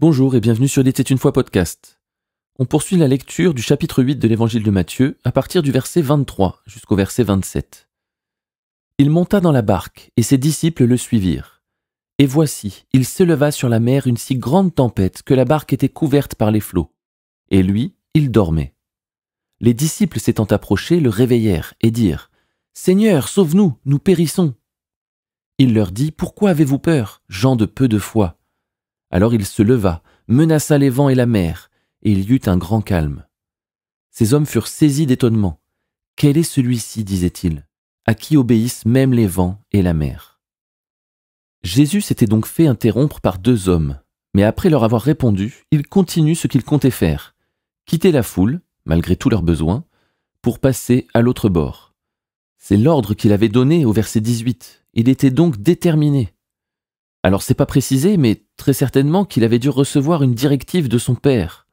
Bonjour et bienvenue sur Il était une fois podcast. On poursuit la lecture du chapitre 8 de l'évangile de Matthieu à partir du verset 23 jusqu'au verset 27. Il monta dans la barque et ses disciples le suivirent. Et voici, il s'éleva sur la mer une si grande tempête que la barque était couverte par les flots. Et lui, il dormait. Les disciples s'étant approchés le réveillèrent et dirent « Seigneur, sauve-nous, nous périssons !» Il leur dit « Pourquoi avez-vous peur, gens de peu de foi ?» Alors il se leva, menaça les vents et la mer, et il y eut un grand calme. Ces hommes furent saisis d'étonnement. « Quel est celui-ci, disaient-ils, à qui obéissent même les vents et la mer ?» Jésus s'était donc fait interrompre par deux hommes, mais après leur avoir répondu, il continue ce qu'il comptait faire, quitter la foule, malgré tous leurs besoins, pour passer à l'autre bord. C'est l'ordre qu'il avait donné au verset 18, il était donc déterminé. Alors c'est pas précisé, mais très certainement qu'il avait dû recevoir une directive de son Père.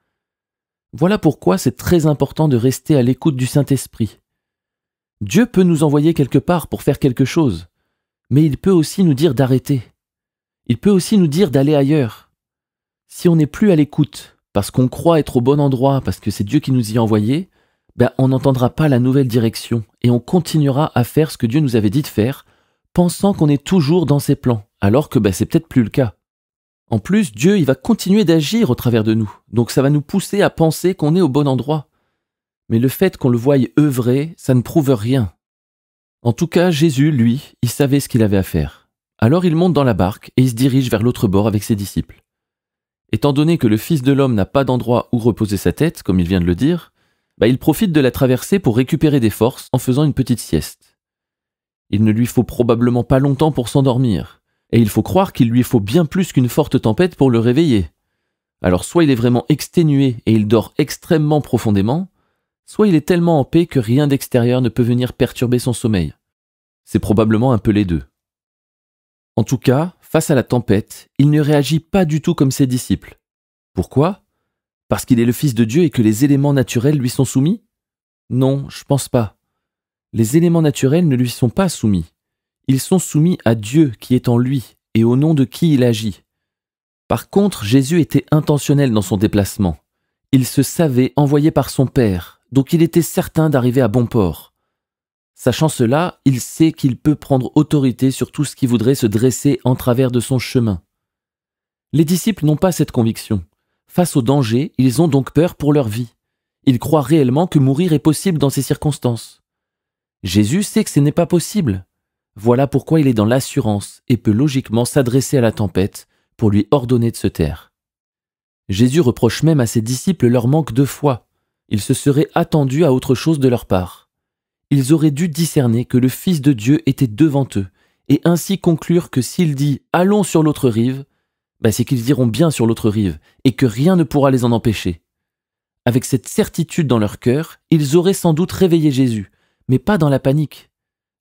Voilà pourquoi c'est très important de rester à l'écoute du Saint-Esprit. Dieu peut nous envoyer quelque part pour faire quelque chose, mais il peut aussi nous dire d'arrêter. Il peut aussi nous dire d'aller ailleurs. Si on n'est plus à l'écoute, parce qu'on croit être au bon endroit, parce que c'est Dieu qui nous y a envoyés, on n'entendra pas la nouvelle direction et on continuera à faire ce que Dieu nous avait dit de faire, pensant qu'on est toujours dans ses plans, alors que c'est peut-être plus le cas. En plus, Dieu, il va continuer d'agir au travers de nous, donc ça va nous pousser à penser qu'on est au bon endroit. Mais le fait qu'on le voie œuvrer, ça ne prouve rien. En tout cas, Jésus, lui, il savait ce qu'il avait à faire. Alors il monte dans la barque et il se dirige vers l'autre bord avec ses disciples. Étant donné que le Fils de l'homme n'a pas d'endroit où reposer sa tête, comme il vient de le dire, il profite de la traversée pour récupérer des forces en faisant une petite sieste. Il ne lui faut probablement pas longtemps pour s'endormir, et il faut croire qu'il lui faut bien plus qu'une forte tempête pour le réveiller. Alors soit il est vraiment exténué et il dort extrêmement profondément, soit il est tellement en paix que rien d'extérieur ne peut venir perturber son sommeil. C'est probablement un peu les deux. En tout cas, face à la tempête, il ne réagit pas du tout comme ses disciples. Pourquoi ? Parce qu'il est le Fils de Dieu et que les éléments naturels lui sont soumis ? Non, je pense pas. Les éléments naturels ne lui sont pas soumis. Ils sont soumis à Dieu qui est en lui et au nom de qui il agit. Par contre, Jésus était intentionnel dans son déplacement. Il se savait envoyé par son Père, donc il était certain d'arriver à bon port. Sachant cela, il sait qu'il peut prendre autorité sur tout ce qui voudrait se dresser en travers de son chemin. Les disciples n'ont pas cette conviction. Face au danger, ils ont donc peur pour leur vie. Ils croient réellement que mourir est possible dans ces circonstances. Jésus sait que ce n'est pas possible. Voilà pourquoi il est dans l'assurance et peut logiquement s'adresser à la tempête pour lui ordonner de se taire. Jésus reproche même à ses disciples leur manque de foi. Ils se seraient attendus à autre chose de leur part. Ils auraient dû discerner que le Fils de Dieu était devant eux et ainsi conclure que s'il dit « allons sur l'autre rive », c'est qu'ils iront bien sur l'autre rive et que rien ne pourra les en empêcher. Avec cette certitude dans leur cœur, ils auraient sans doute réveillé Jésus, mais pas dans la panique,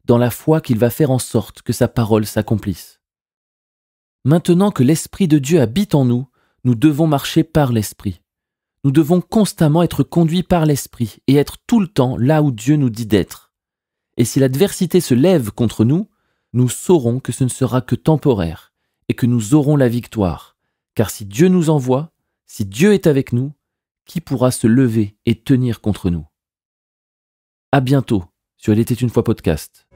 dans la foi qu'il va faire en sorte que sa parole s'accomplisse. Maintenant que l'Esprit de Dieu habite en nous, nous devons marcher par l'Esprit. Nous devons constamment être conduits par l'Esprit et être tout le temps là où Dieu nous dit d'être. Et si l'adversité se lève contre nous, nous saurons que ce ne sera que temporaire et que nous aurons la victoire. Car si Dieu nous envoie, si Dieu est avec nous, qui pourra se lever et tenir contre nous ? À bientôt sur Il était une fois podcast.